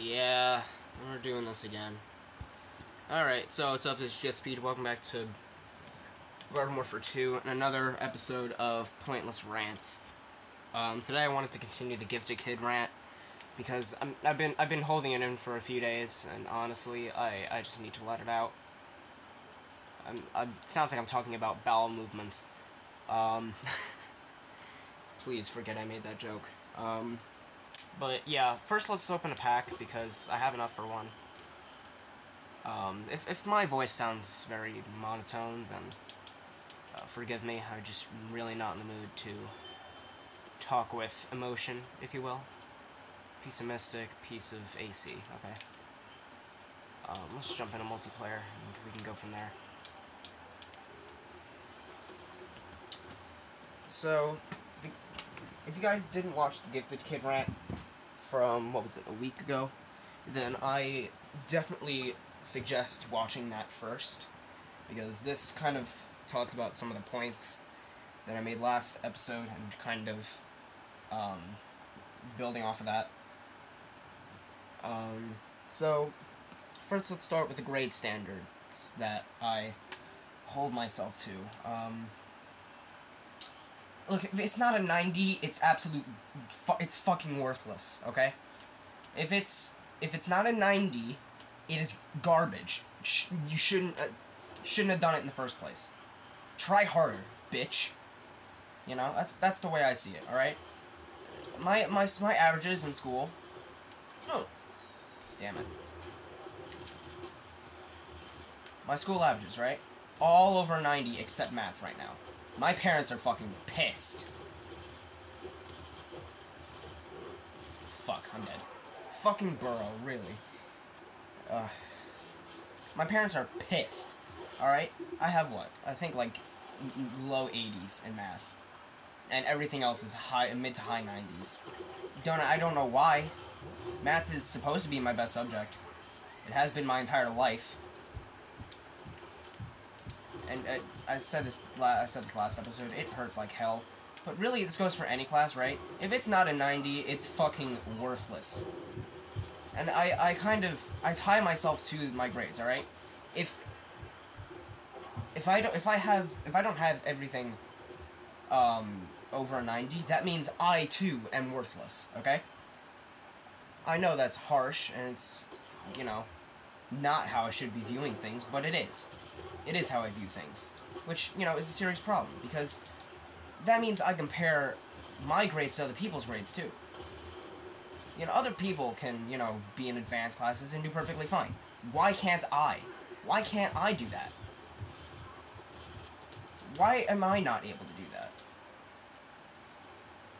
Yeah, we're doing this again. Alright, so what's up, this is JetSpeed. Welcome back to Garden Warfare 2 and another episode of Pointless Rants. Today I wanted to continue the Gifted Kid rant because I've been holding it in for a few days, and honestly, I just need to let it out. It sounds like I'm talking about bowel movements. Please forget I made that joke. But yeah, first let's open a pack because I have enough for one. If my voice sounds very monotone, then forgive me. I'm just really not in the mood to talk with emotion, if you will. Piece of Mystic, piece of AC. Okay. Let's jump into multiplayer and we can go from there. So, if you guys didn't watch the Gifted Kid rant from, what was it, a week ago, then I definitely suggest watching that first, because this kind of talks about some of the points that I made last episode and kind of building off of that. So, first let's start with the grade standards that I hold myself to. Look, if it's not a 90, it's it's fucking worthless, okay? If it's not a 90, it is garbage. You shouldn't have done it in the first place. Try harder, bitch. You know, that's the way I see it, alright? My averages in school... Ugh. Damn it. My school averages, right? All over 90 except math right now. My parents are fucking pissed. Fuck, I'm dead. Fucking Burrow, really. My parents are pissed. Alright? I have what? I think like low 80s in math. And everything else is mid to high 90s. I don't know why. Math is supposed to be my best subject. It has been my entire life. And I said this last episode, it hurts like hell. But really, this goes for any class, right? If it's not a 90, it's fucking worthless. And I tie myself to my grades, alright? If I don't have everything over a 90, that means I too am worthless, okay? I know that's harsh, and it's, you know, not how I should be viewing things, but it is. It is how I view things. Which, you know, is a serious problem, because that means I compare my grades to other people's grades, too. You know, other people can, you know, be in advanced classes and do perfectly fine. Why can't I? Why can't I do that? Why am I not able to do that?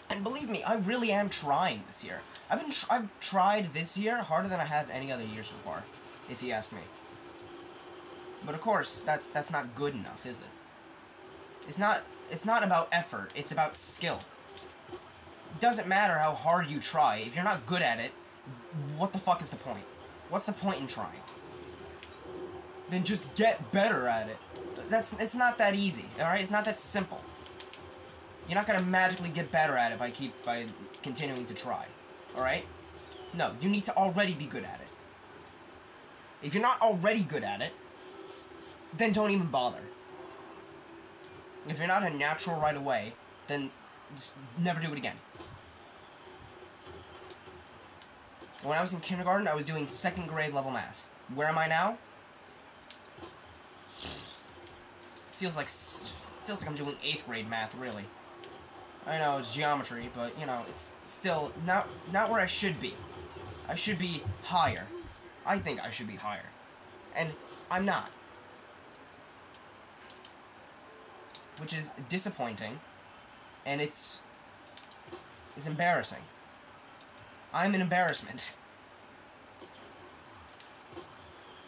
And believe me, I really am trying this year. I've tried this year harder than I have any other year so far, if you ask me. But of course, that's not good enough, is it? It's not about effort, it's about skill. It doesn't matter how hard you try. If you're not good at it, what the fuck is the point? What's the point in trying? Then just get better at it. It's not that easy, alright? It's not that simple. You're not gonna magically get better at it by continuing to try. Alright? No, you need to already be good at it. If you're not already good at it, then don't even bother. If you're not a natural right away, then just never do it again. When I was in kindergarten, I was doing 2nd grade level math. Where am I now? Feels like I'm doing 8th grade math, really. I know it's geometry, but you know, it's still not where I should be. I should be higher. I think I should be higher. And I'm not. Which is disappointing, and it's embarrassing. I'm an embarrassment.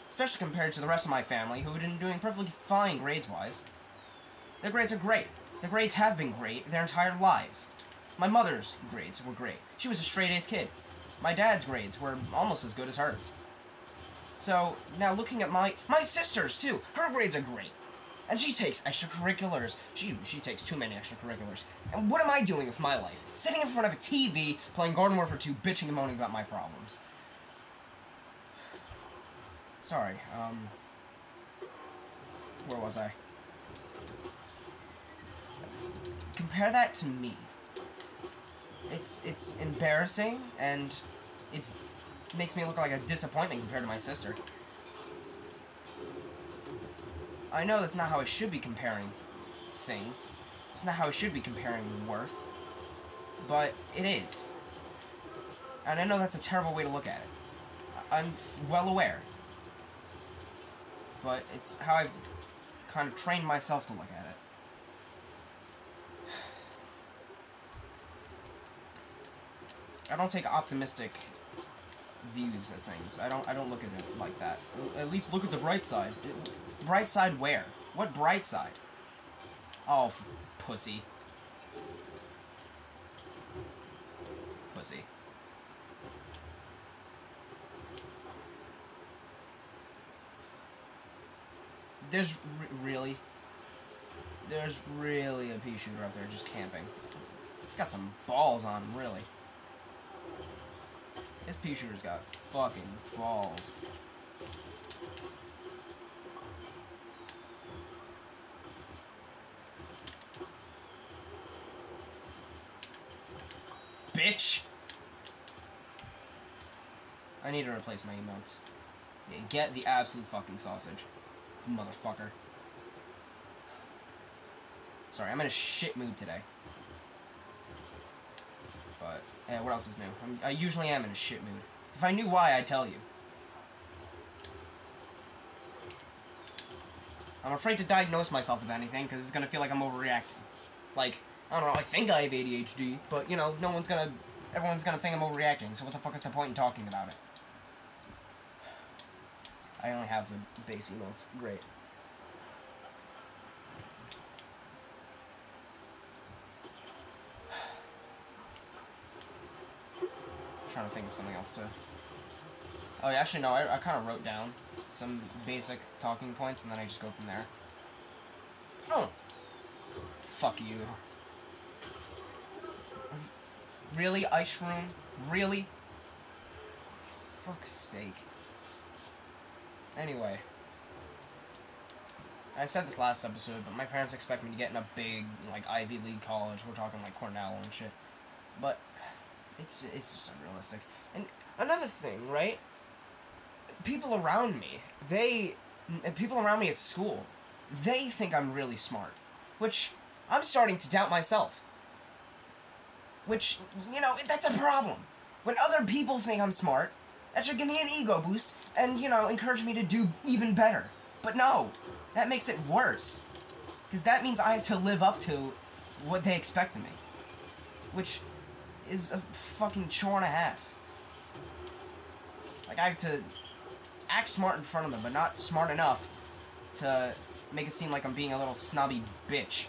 Especially compared to the rest of my family, who have been doing perfectly fine grades-wise. Their grades are great. Their grades have been great their entire lives. My mother's grades were great. She was a straight-A's kid. My dad's grades were almost as good as hers. So, now looking at my sister's, too. Her grades are great. And she takes extracurriculars. She takes too many extracurriculars. And what am I doing with my life? Sitting in front of a TV, playing Garden Warfare 2, bitching and moaning about my problems. Sorry, where was I? Compare that to me. It's embarrassing, and it makes me look like a disappointment compared to my sister. I know that's not how I should be comparing things. It's not how I should be comparing worth. But it is. And I know that's a terrible way to look at it. I'm well aware. But it's how I've kind of trained myself to look at it. I don't take optimistic views at things. I don't look at it like that. At least look at the bright side. Bright side where? What bright side? Oh, pussy. Pussy. There's really a pea shooter up there just camping. He's got some balls on him, really. This pea shooter's got fucking balls. Bitch! I need to replace my emotes. Yeah, get the absolute fucking sausage. Motherfucker. Sorry, I'm in a shit mood today. But, what else is new? I usually am in a shit mood. If I knew why, I'd tell you. I'm afraid to diagnose myself with anything, because it's gonna feel like I'm overreacting. Like, I don't know, I think I have ADHD, but, you know, everyone's gonna think I'm overreacting, so what the fuck is the point in talking about it? I only have the base emotes. Great. I'm trying to think of something else to... Oh, yeah, actually, no, I kind of wrote down some basic talking points, and then I just go from there. Oh! Fuck you. Really, Ice Room? Really? For fuck's sake. Anyway. I said this last episode, but my parents expect me to get in a big, like, Ivy League college. We're talking, like, Cornell and shit. But it's just unrealistic. And another thing, right? People around me, people around me at school, they think I'm really smart. Which, I'm starting to doubt myself. Which, you know, that's a problem. When other people think I'm smart, that should give me an ego boost and, you know, encourage me to do even better. But no, that makes it worse. Because that means I have to live up to what they expect of me. Which is a fucking chore and a half. Like, I have to act smart in front of them, but not smart enough to make it seem like I'm being a little snobby bitch.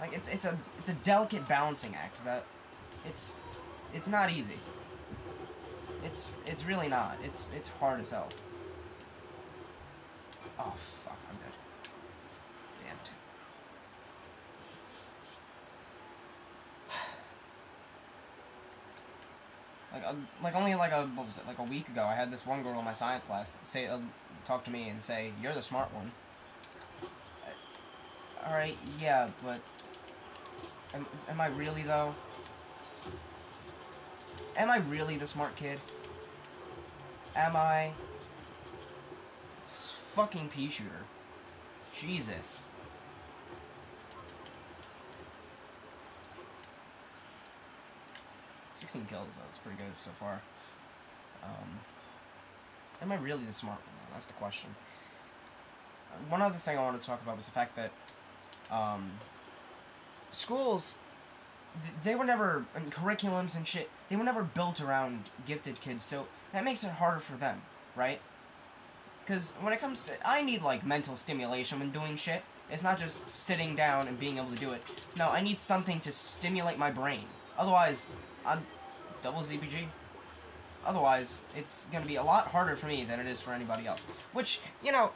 Like, it's a delicate balancing act that it's not easy. It's really not. It's hard as hell. Oh fuck, I'm dead. Damn it. Like only like what was it, like a week ago, I had this one girl in my science class say, talk to me and say, "You're the smart one." Alright, yeah, but am I really though? Am I really the smart kid? Am I? Fucking pea shooter. Jesus. $16 kills though, that's pretty good so far. Am I really the smart one? That's the question. One other thing I wanted to talk about was the fact that schools, they were never, and curriculums and shit, they were never built around gifted kids, so that makes it harder for them, right? Because when it comes to, I need, like, mental stimulation when doing shit. It's not just sitting down and being able to do it. No, I need something to stimulate my brain. Otherwise, I'm double ZPG. Otherwise, it's gonna be a lot harder for me than it is for anybody else. Which, you know,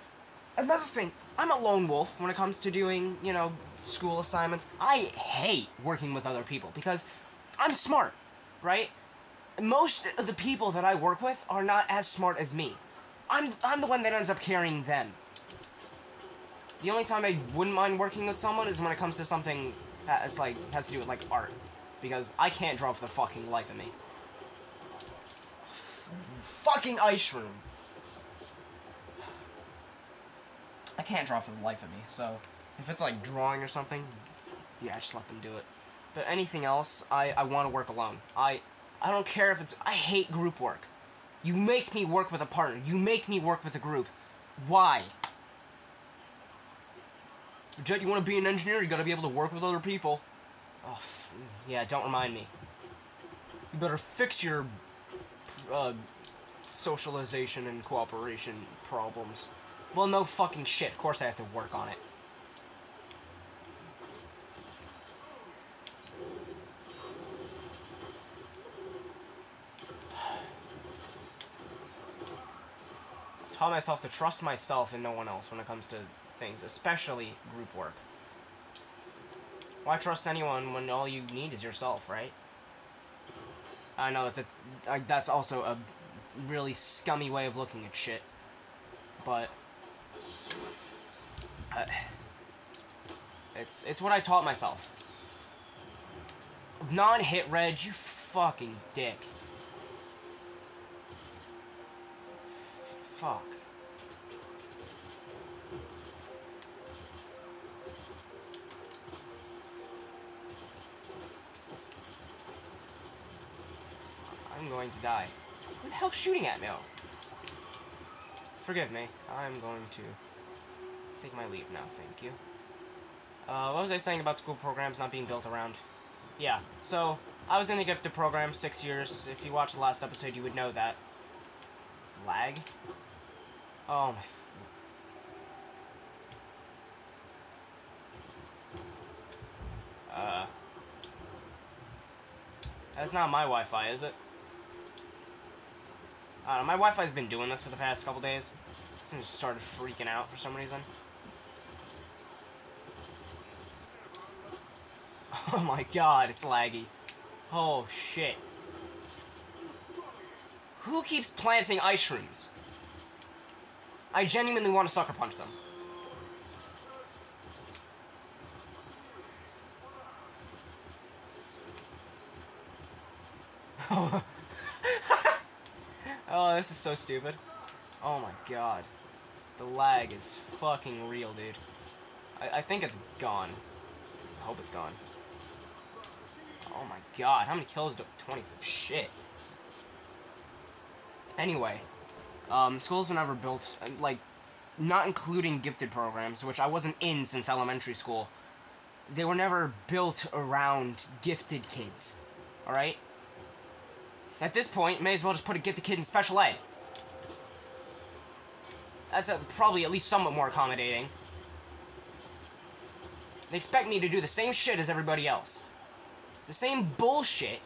another thing, I'm a lone wolf when it comes to doing, you know, school assignments. I hate working with other people because I'm smart, right? Most of the people that I work with are not as smart as me. I'm the one that ends up carrying them. The only time I wouldn't mind working with someone is when it comes to something that's like has to do with like art, because I can't draw for the fucking life of me. Fucking ice room. I can't draw for the life of me, so if it's like drawing or something, yeah, just let them do it. But anything else, I want to work alone. I don't care if it's... I hate group work. You make me work with a partner. You make me work with a group. Why? Jet, you want to be an engineer? You gotta be able to work with other people. Oh, yeah, don't remind me. You better fix your socialization and cooperation problems. Well, no fucking shit. Of course I have to work on it. I taught myself to trust myself and no one else when it comes to things, especially group work. Why trust anyone when all you need is yourself, right? I know that's also a really scummy way of looking at shit, but it's what I taught myself. Non-hit reg, you fucking dick. Fuck. I'm going to die. Who the hell's shooting at me? Oh. Forgive me. I'm going to take my leave now, thank you. What was I saying about school programs not being built around? Yeah, so, I was in the gifted program 6 years. If you watched the last episode, you would know that. Lag? Oh my... That's not my Wi-Fi, is it? I don't know, my Wi-Fi's been doing this for the past couple days. It's just started freaking out for some reason. Oh my god, it's laggy. Oh shit. Who keeps planting ice rooms? I genuinely want to sucker punch them. Oh, this is so stupid. Oh my god. The lag is fucking real, dude. I think it's gone. I hope it's gone. Oh my god, how many kills do... 20... Shit. Anyway. Schools were never built... Like, not including gifted programs, which I wasn't in since elementary school. They were never built around gifted kids. Alright? At this point, may as well just put a gifted kid in special ed. That's probably at least somewhat more accommodating. They expect me to do the same shit as everybody else. The same bullshit.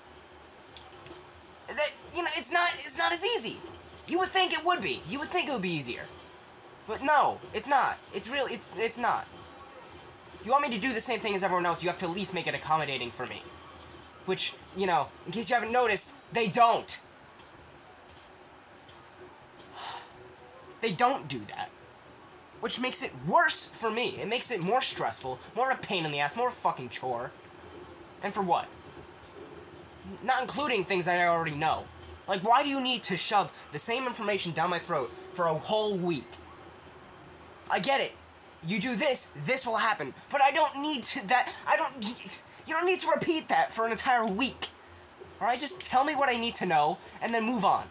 That, you know, it's not as easy. You would think it would be. You would think it would be easier. But no, it's not. It's not. You want me to do the same thing as everyone else, you have to at least make it accommodating for me. Which, you know, in case you haven't noticed, they don't. They don't do that. Which makes it worse for me. It makes it more stressful, more a pain in the ass, more a fucking chore. And for what? Not including things that I already know. Like, why do you need to shove the same information down my throat for a whole week? I get it. You do this, this will happen. But I don't need to, you don't need to repeat that for an entire week. Alright, just tell me what I need to know, and then move on.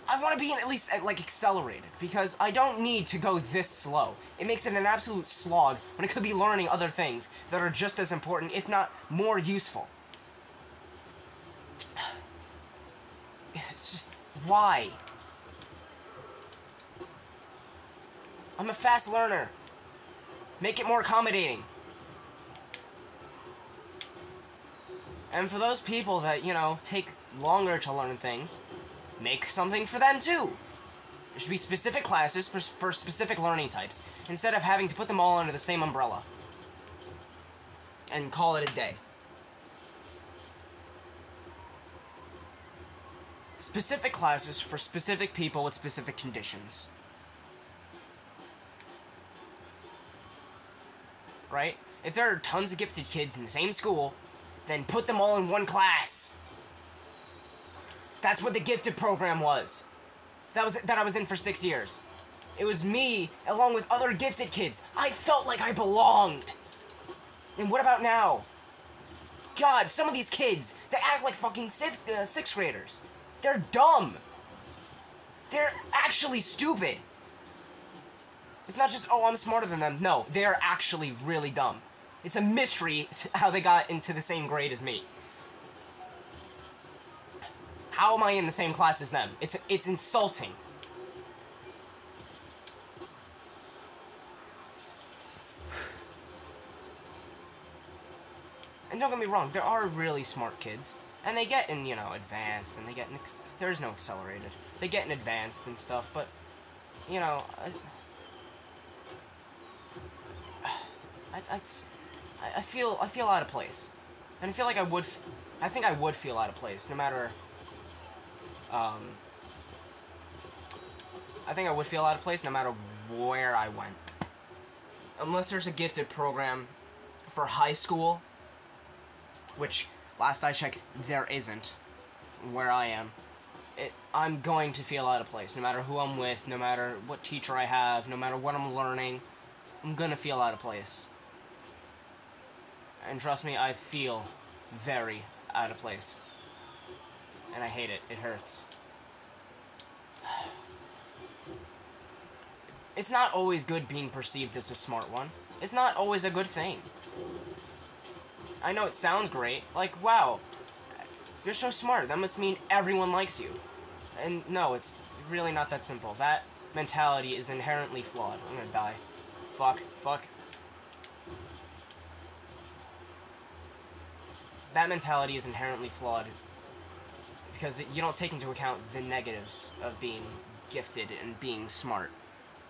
I want to be at least, like, accelerated, because I don't need to go this slow. It makes it an absolute slog when it could be learning other things that are just as important, if not more useful. It's just, why? I'm a fast learner. Make it more accommodating. And for those people that, you know, take longer to learn things, make something for them too. There should be specific classes for specific learning types, instead of having to put them all under the same umbrella. And call it a day. specific classes for specific people with specific conditions. Right? If there are tons of gifted kids in the same school, then put them all in one class. That's what the gifted program was. That I was in for 6 years. It was me, along with other gifted kids. I felt like I belonged. And what about now? God, some of these kids, they act like fucking sixth graders. They're dumb. They're actually stupid. It's not just, oh, I'm smarter than them. No, they're actually really dumb. It's a mystery how they got into the same grade as me. How am I in the same class as them? It's insulting. And don't get me wrong, there are really smart kids. And they get in, you know, advanced, and they get in, there is no accelerated. They get in advanced and stuff, but, you know, I feel out of place. And I feel like I think I would feel out of place, no matter, I think I would feel out of place no matter where I went. Unless there's a gifted program for high school, which, last I checked, there isn't, where I am. I'm going to feel out of place, no matter who I'm with, no matter what teacher I have, no matter what I'm learning. I'm gonna feel out of place. And trust me, I feel very out of place. And I hate it. It hurts. It's not always good being perceived as a smart one. It's not always a good thing. I know it sounds great. Like, wow, you're so smart. That must mean everyone likes you. And no, it's really not that simple. That mentality is inherently flawed. I'm gonna die. Fuck. That mentality is inherently flawed because you don't take into account the negatives of being gifted and being smart.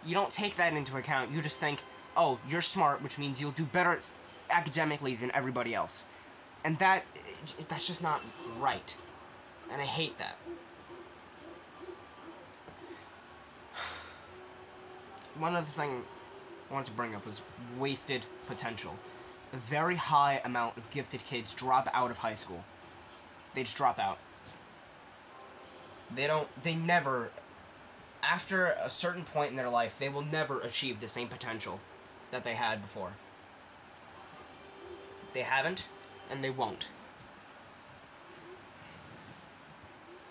You don't take that into account. You just think, oh, you're smart, which means you'll do better academically than everybody else. And that's just not right. And I hate that. One other thing I wanted to bring up was wasted potential. A very high amount of gifted kids drop out of high school. They just drop out. They never, after a certain point in their life, they will never achieve the same potential that they had before. They haven't, and they won't.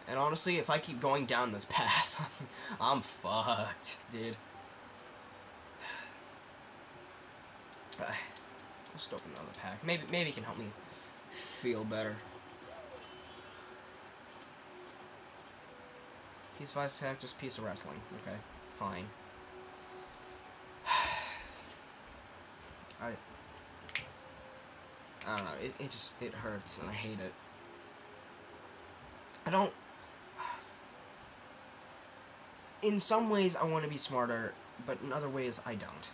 And honestly, if I keep going down this path, I'm fucked, dude. I'll just open another pack. Maybe it can help me feel better. Piece 5 sack, just piece of wrestling. Okay, fine. I don't know, it hurts and I hate it. In some ways I want to be smarter, but in other ways I don't.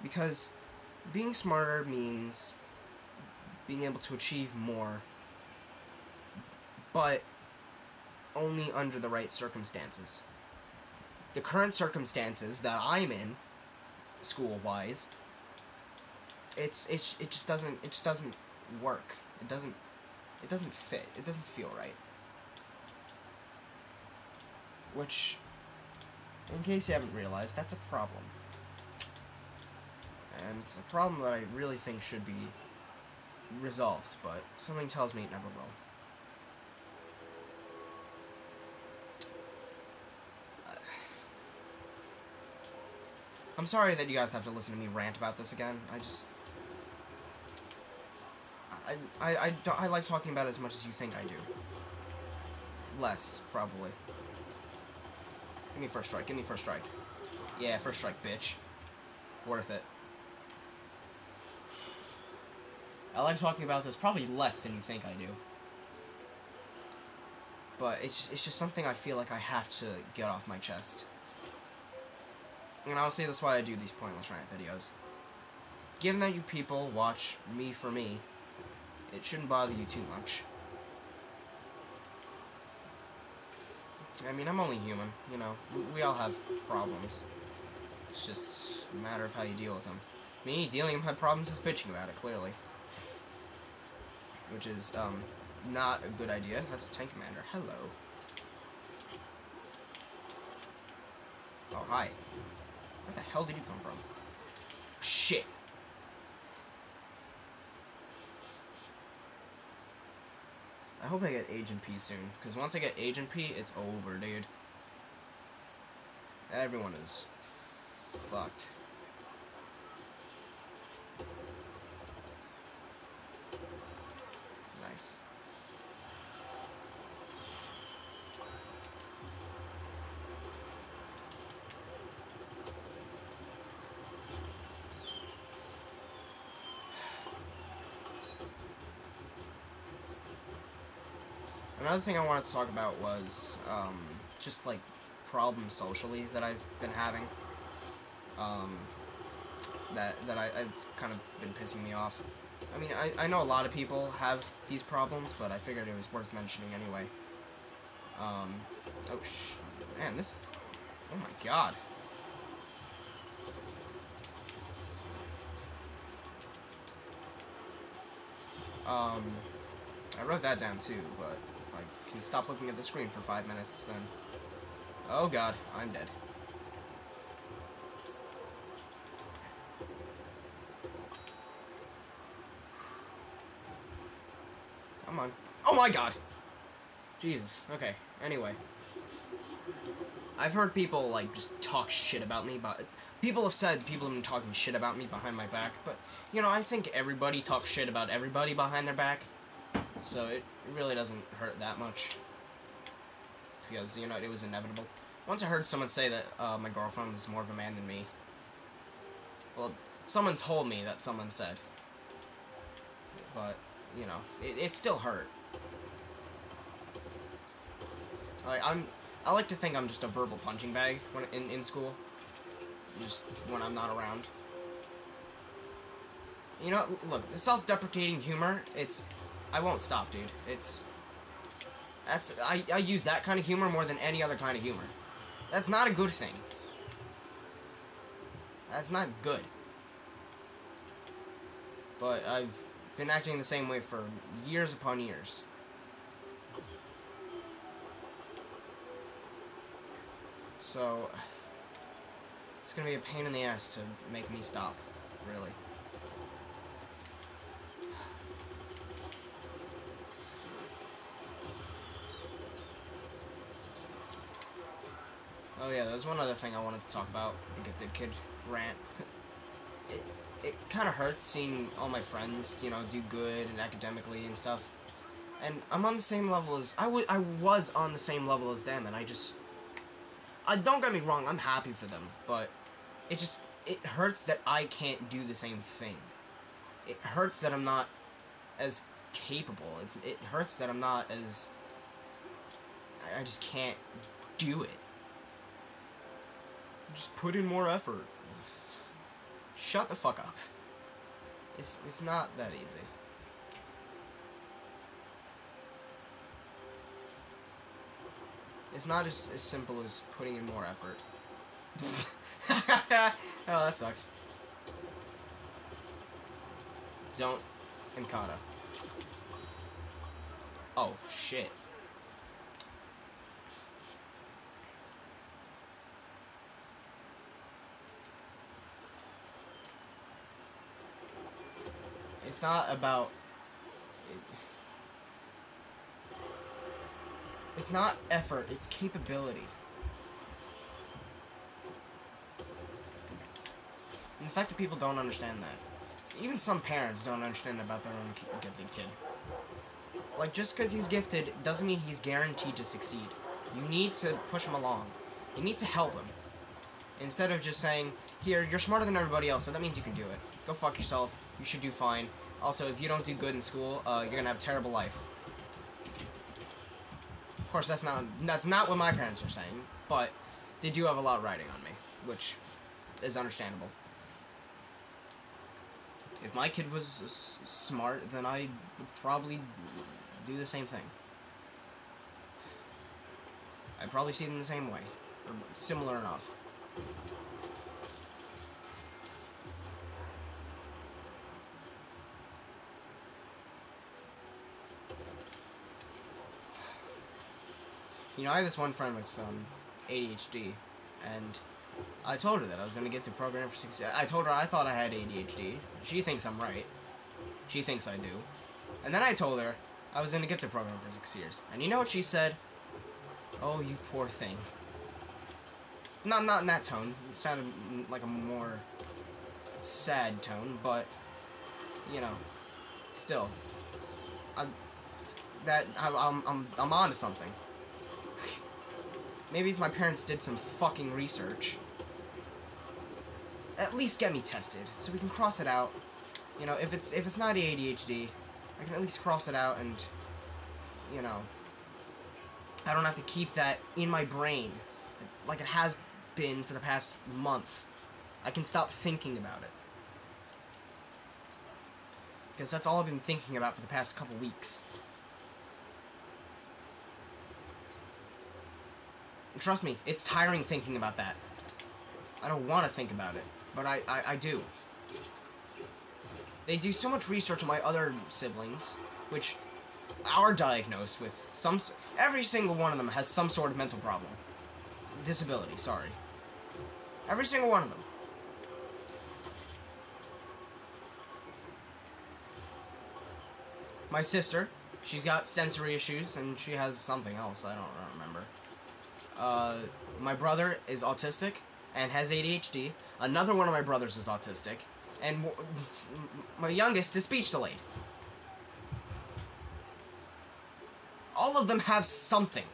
Because being smarter means being able to achieve more, but only under the right circumstances. The current circumstances that I'm in, school-wise, it just doesn't work. It doesn't fit. It doesn't feel right. Which, in case you haven't realized, that's a problem. And it's a problem that I really think should be resolved, but something tells me it never will. I'm sorry that you guys have to listen to me rant about this again. I like talking about it as much as you think I do. Less, probably. Give me first strike, give me first strike. Yeah, first strike, bitch. Worth it. I like talking about this probably less than you think I do. But it's just something I feel like I have to get off my chest. And honestly, that's why I do these pointless rant videos. Given that you people watch me for me, it shouldn't bother you too much. I mean, I'm only human, you know. We all have problems. It's just a matter of how you deal with them. Me, dealing with my problems is bitching about it, clearly. Which is, not a good idea. That's a tank commander. Hello. Oh, hi. Where the hell did you come from? Shit. I hope I get Agent P soon, because once I get Agent P, it's over, dude. Everyone is fucked. Nice. Another thing I wanted to talk about was, just, like, problems socially that I've been having. It's kind of been pissing me off. I mean, I know a lot of people have these problems, but I figured it was worth mentioning anyway. Oh, man, this... Oh my god. I wrote that down too, but if I can stop looking at the screen for 5 minutes, then... Oh god, I'm dead. Come on. Oh my god! Jesus. Okay, anyway. I've heard people, like, just talk shit about me, but... People have said people have been talking shit about me behind my back, but, you know, I think everybody talks shit about everybody behind their back, so it really doesn't hurt that much. Because, you know, it was inevitable. Once I heard someone say that my girlfriend was more of a man than me. Well, someone told me that someone said. But, you know, it still hurt. I like to think I'm just a verbal punching bag when in school. Just when I'm not around. You know, look, the self-deprecating humor, I won't stop, dude. I use that kind of humor more than any other kind of humor. That's not a good thing. That's not good. But I've been acting the same way for years upon years. So, it's gonna be a pain in the ass to make me stop, really. Oh yeah, there's one other thing I wanted to talk about. Get the kid rant. It kind of hurts seeing all my friends, you know, do good and academically and stuff. And I'm on the same level as... I was on the same level as them, and don't get me wrong, I'm happy for them, but it hurts that I can't do the same thing. It hurts that I'm not as capable. It hurts that I'm not as... I just can't do it. Just put in more effort. Shut the fuck up. It's not that easy. It's not as simple as putting in more effort. Oh, that sucks. Don't Encada. Oh, shit. It's not about... It's not effort, it's capability. And the fact that people don't understand that. Even some parents don't understand about their own gifted kid. Like, just because he's gifted doesn't mean he's guaranteed to succeed. You need to push him along. You need to help him. Instead of just saying, here, you're smarter than everybody else, so that means you can do it. Go fuck yourself. You should do fine. Also, if you don't do good in school, you're gonna have a terrible life. Of course, that's not what my parents are saying, but they do have a lot riding on me, which is understandable. If my kid was smart, then I would probably do the same thing. I'd probably see them the same way. Or similar enough. You know, I have this one friend with ADHD, and I told her that I was going to get the program for 6 years. I told her I thought I had ADHD. She thinks I'm right. She thinks I do. And then I told her I was going to get the program for 6 years. And you know what she said? Oh, you poor thing. Not in that tone. It sounded like a more sad tone, but, you know, still. I'm on to something. Maybe if my parents did some fucking research, at least get me tested, so we can cross it out. You know, if it's not ADHD, I can at least cross it out, and, you know, I don't have to keep that in my brain, like it has been for the past month. I can stop thinking about it. Because that's all I've been thinking about for the past couple weeks. And trust me, it's tiring thinking about that. I don't want to think about it, but I do. They do so much research on my other siblings, which are diagnosed with some... Every single one of them has some sort of mental problem. Disability, sorry. Every single one of them. My sister, she's got sensory issues, and she has something else, I don't remember. My brother is autistic and has ADHD. Another one of my brothers is autistic. And my youngest is speech delayed. All of them have something.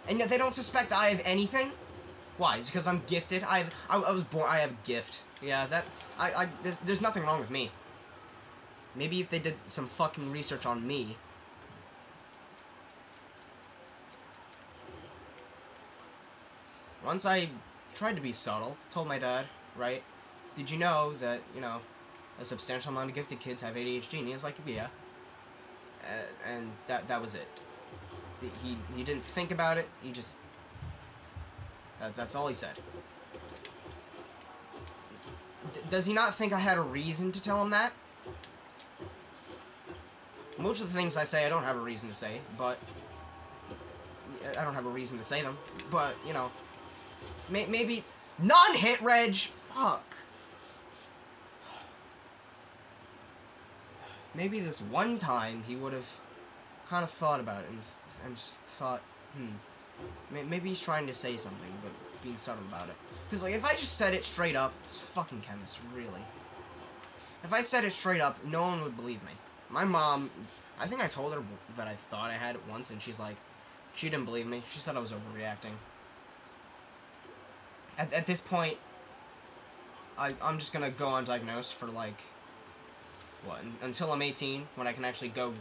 And yet they don't suspect I have anything? Why? Is it because I'm gifted? I was born... I have a gift. Yeah, that... there's nothing wrong with me. Maybe if they did some fucking research on me... Once I tried to be subtle, told my dad, right, did you know that, you know, a substantial amount of gifted kids have ADHD? And he was like, yeah. And that was it. He didn't think about it, he just... That's all he said. Does he not think I had a reason to tell him that? Most of the things I say, I don't have a reason to say, but... I don't have a reason to say them, but, you know... Maybe... Non-hit reg! Fuck. Maybe this one time he would have kind of thought about it and just thought, maybe he's trying to say something, but being subtle about it. Because, like, if I just said it straight up, it's fucking chemist, really. If I said it straight up, no one would believe me. My mom, I think I told her that I thought I had it once, and she's like, she didn't believe me. She thought I was overreacting. At this point, I'm just gonna go undiagnosed for, like, what, until I'm 18, when I can actually go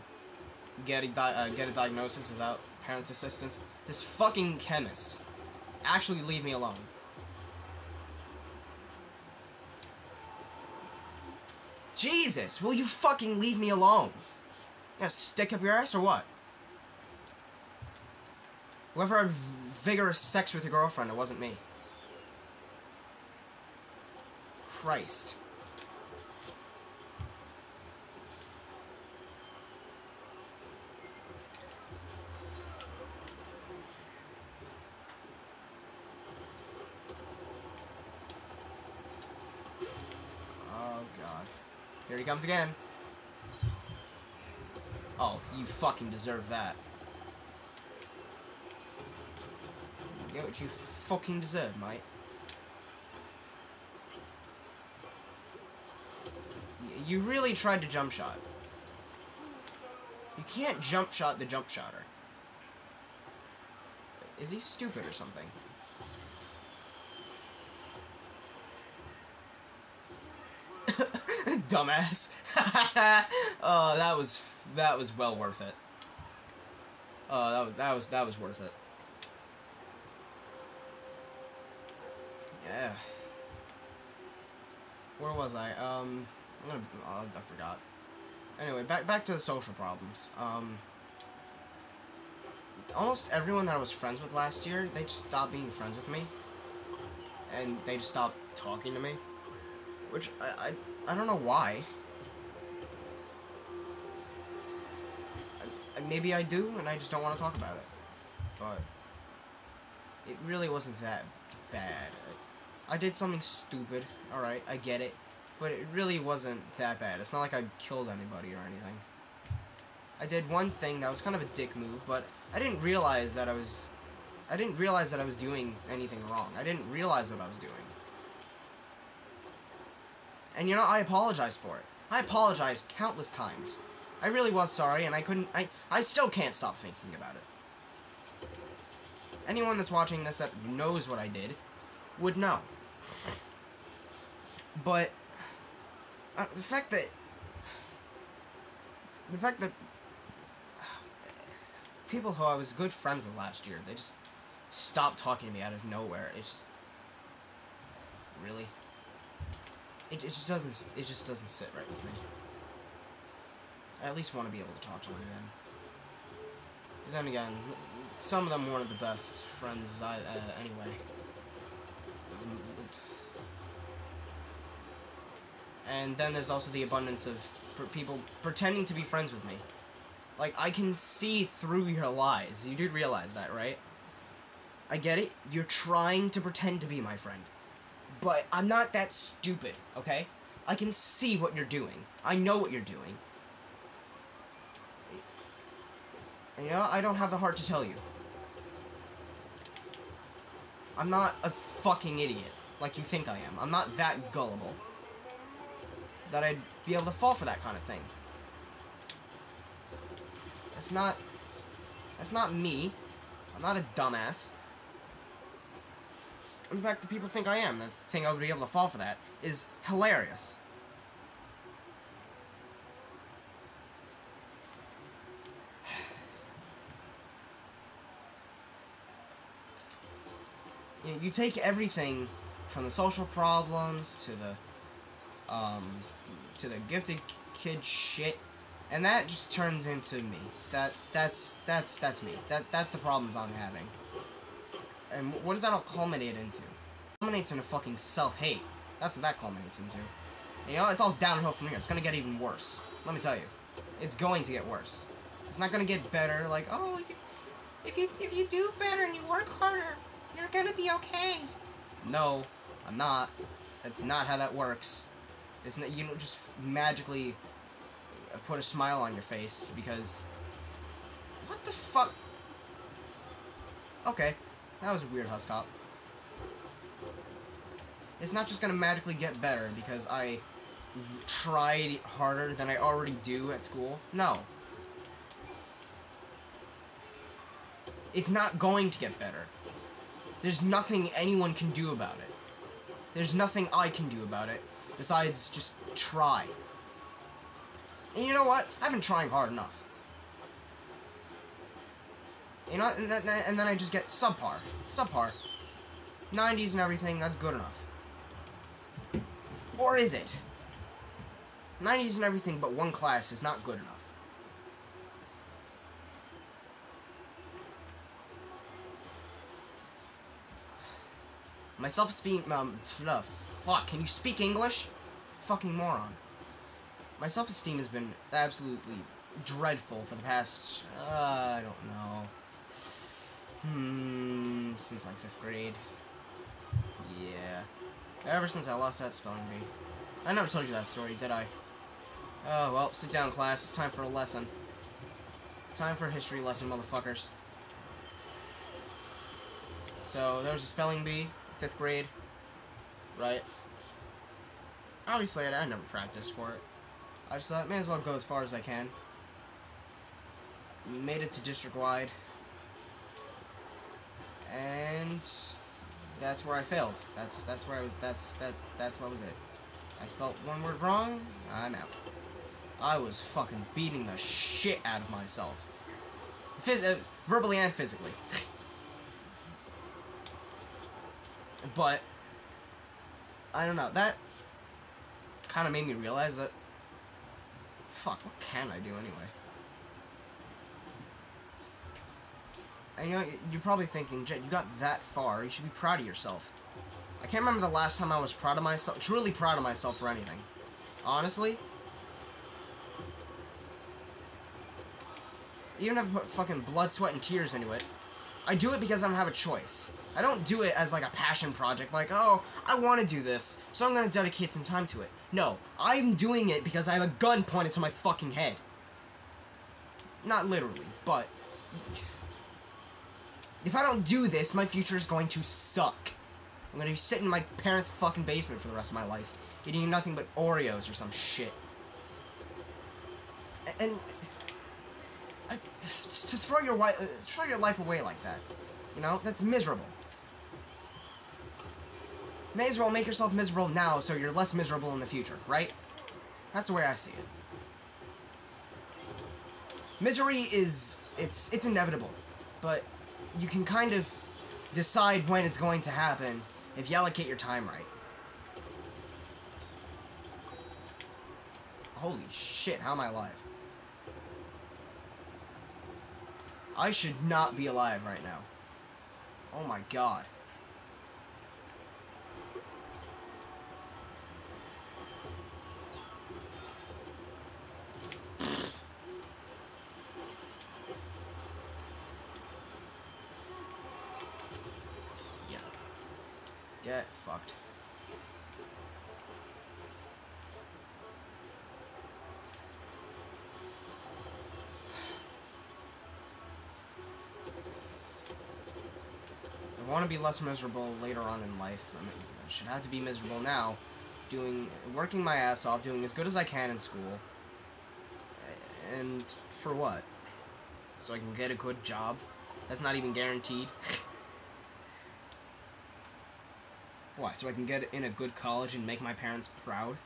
get a diagnosis without parents' assistance. This fucking chemist. Actually leave me alone. Jesus, will you fucking leave me alone? You gonna stick up your ass or what? Whoever had vigorous sex with your girlfriend, it wasn't me. Christ. Oh, God. Here he comes again. Oh, you fucking deserve that. You get what you fucking deserve, mate. You really tried to jump shot. You can't jump shot the jump shotter. Is he stupid or something? Dumbass. Oh, that was well worth it. Oh, that was worth it. Yeah. Where was I? I forgot. Anyway, back to the social problems. almost everyone that I was friends with last year, they just stopped being friends with me. And they just stopped talking to me. Which, I don't know why. Maybe I do, and I just don't want to talk about it. But it really wasn't that bad. I did something stupid, alright, I get it. But it really wasn't that bad. It's not like I killed anybody or anything. I did one thing that was kind of a dick move, but I didn't realize that I was doing anything wrong. I didn't realize what I was doing. And you know, I apologized for it. I apologized countless times. I really was sorry, and I still can't stop thinking about it. Anyone that's watching this that knows what I did would know. But the fact that people who I was good friends with last year, they just stopped talking to me out of nowhere. It's just really, it just doesn't sit right with me. I at least want to be able to talk to them again. But then again, some of them weren't the best friends anyway. And then there's also the abundance of people pretending to be friends with me. Like, I can see through your lies. You do realize that, right? I get it. You're trying to pretend to be my friend. But I'm not that stupid, okay? I can see what you're doing. I know what you're doing. And, you know, I don't have the heart to tell you. I'm not a fucking idiot, like you think I am. I'm not that gullible that I'd be able to fall for that kind of thing. That's not me. I'm not a dumbass. In fact, the people think I am. The thing I would be able to fall for that is hilarious. You take everything from the social problems to the gifted kid shit, and that just turns into me. That's me. That's the problems I'm having. And what does that all culminate into? It culminates into fucking self-hate. That's what that culminates into. You know, it's all downhill from here. It's gonna get even worse. Let me tell you. It's going to get worse. It's not gonna get better, like, oh, if you do better and you work harder, you're gonna be okay. No, I'm not. That's not how that works. It's not, you don't just magically put a smile on your face because... What the fuck? Okay, that was a weird husk hop. It's not just gonna magically get better because I tried harder than I already do at school. No. It's not going to get better. There's nothing anyone can do about it. There's nothing I can do about it besides just try. And you know what? I've been trying hard enough. You know, and then I just get subpar. Subpar. 90s and everything, that's good enough. Or is it? 90s and everything but one class is not good enough. My self-esteem, fuck, can you speak English? Fucking moron. My self-esteem has been absolutely dreadful for the past, I don't know, since like 5th grade. Yeah. Ever since I lost that spelling bee. I never told you that story, did I? Oh, well, sit down, class. It's time for a lesson. Time for a history lesson, motherfuckers. So, there was a spelling bee, 5th grade, right? Obviously, I never practiced for it. I just thought, may as well go as far as I can. Made it to district-wide. And that's where I failed. That's where I was, that's what was it. I spelled one word wrong, I'm out. I was fucking beating the shit out of myself. Verbally and physically. But, I don't know, that kind of made me realize that, fuck, what can I do anyway? And you know, you're probably thinking, Jet, you got that far. You should be proud of yourself. I can't remember the last time I was proud of myself, truly proud of myself for anything. Honestly. Even if I put fucking blood, sweat, and tears into it, I do it because I don't have a choice. I don't do it as like a passion project, like, oh, I want to do this, so I'm going to dedicate some time to it. No, I'm doing it because I have a gun pointed to my fucking head. Not literally, but if I don't do this, my future is going to suck. I'm going to be sitting in my parents' fucking basement for the rest of my life, eating nothing but Oreos or some shit. And to throw your life away like that, you know, that's miserable. May as well make yourself miserable now so you're less miserable in the future, right? That's the way I see it. Misery is, it's inevitable, but you can kind of decide when it's going to happen if you allocate your time right. Holy shit, how am I alive? I should not be alive right now. Oh my god. Yeah. Get fucked. I want to be less miserable later on in life. I mean, I should have to be miserable now, working my ass off, doing as good as I can in school. And for what? So I can get a good job? That's not even guaranteed. Why? So I can get in a good college and make my parents proud?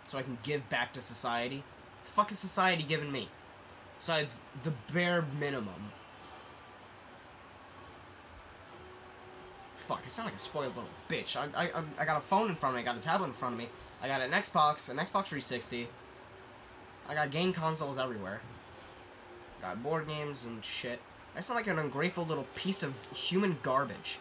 So I can give back to society? Fuck is society giving me? Besides the bare minimum. Fuck, I sound like a spoiled little bitch. I got a phone in front of me, I got a tablet in front of me, I got an Xbox 360. I got game consoles everywhere. Got board games and shit. I sound like an ungrateful little piece of human garbage.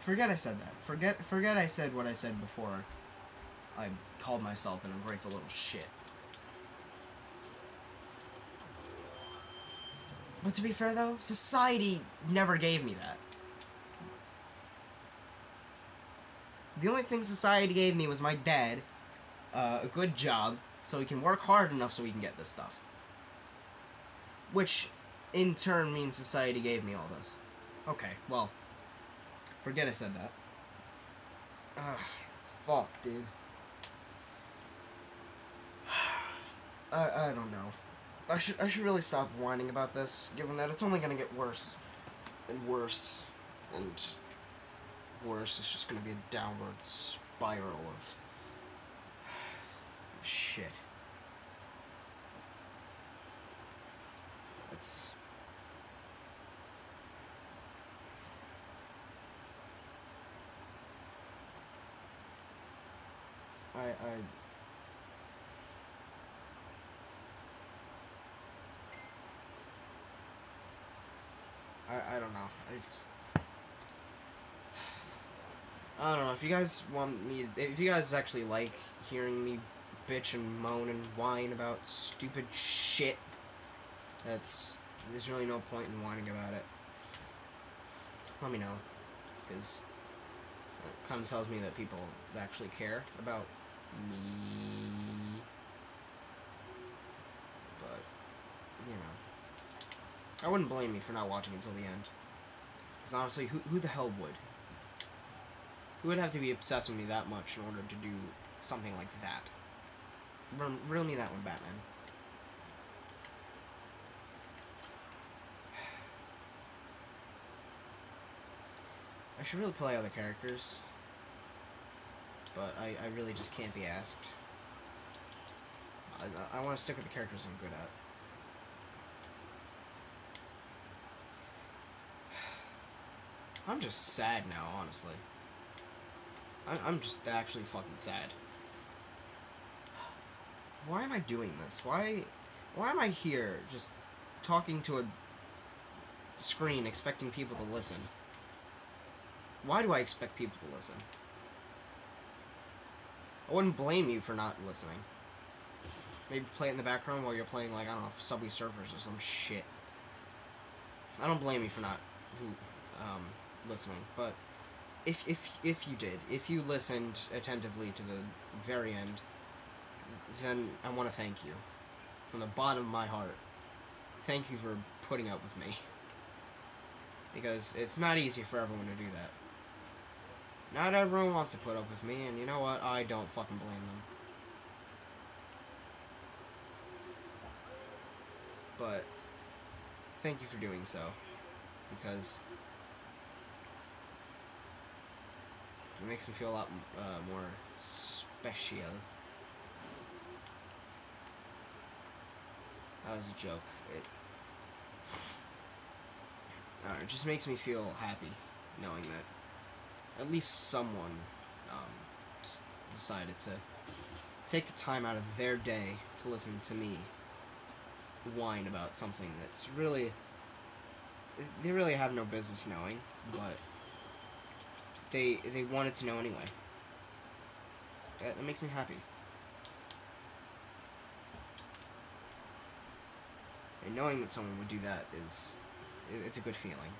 Forget I said that. Forget I said what I said before I called myself an ungrateful little shit. But to be fair though, society never gave me that. The only thing society gave me was my dad, a good job, so he can work hard enough so he can get this stuff. Which, in turn, means society gave me all this. Okay, well, forget I said that. Ugh, fuck, dude. I don't know. I should really stop whining about this, given that it's only gonna get worse and worse and worse. It's just gonna be a downward spiral of shit. It's I don't know. I don't know. If you guys want me, if you guys actually like hearing me bitch and moan and whine about stupid shit, there's really no point in whining about it. Let me know, because it kind of tells me that people actually care about me. But, you know. I wouldn't blame me for not watching until the end. Because honestly, who the hell would? Who would have to be obsessed with me that much in order to do something like that? Reel me that one, Batman. I should really play other characters. But I really just can't be asked. I want to stick with the characters I'm good at. I'm just sad now, honestly. I'm just actually fucking sad. Why am I doing this? Why am I here just talking to a screen expecting people to listen? Why do I expect people to listen? I wouldn't blame you for not listening. Maybe play it in the background while you're playing, like, I don't know, Subway Surfers or some shit. I don't blame you for not listening, but if you did, if you listened attentively to the very end, then I want to thank you. From the bottom of my heart. Thank you for putting up with me. Because it's not easy for everyone to do that. Not everyone wants to put up with me, and you know what? I don't fucking blame them. But thank you for doing so. Because it makes me feel a lot more special. That was a joke. It just makes me feel happy knowing that at least someone decided to take the time out of their day to listen to me whine about something that's really, they really have no business knowing, but they wanted to know anyway. That makes me happy. And knowing that someone would do that it's a good feeling.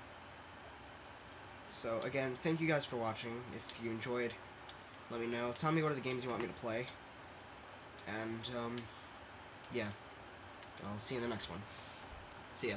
So again, thank you guys for watching. If you enjoyed, let me know. Tell me what are the games you want me to play. And yeah, I'll see you in the next one. See ya.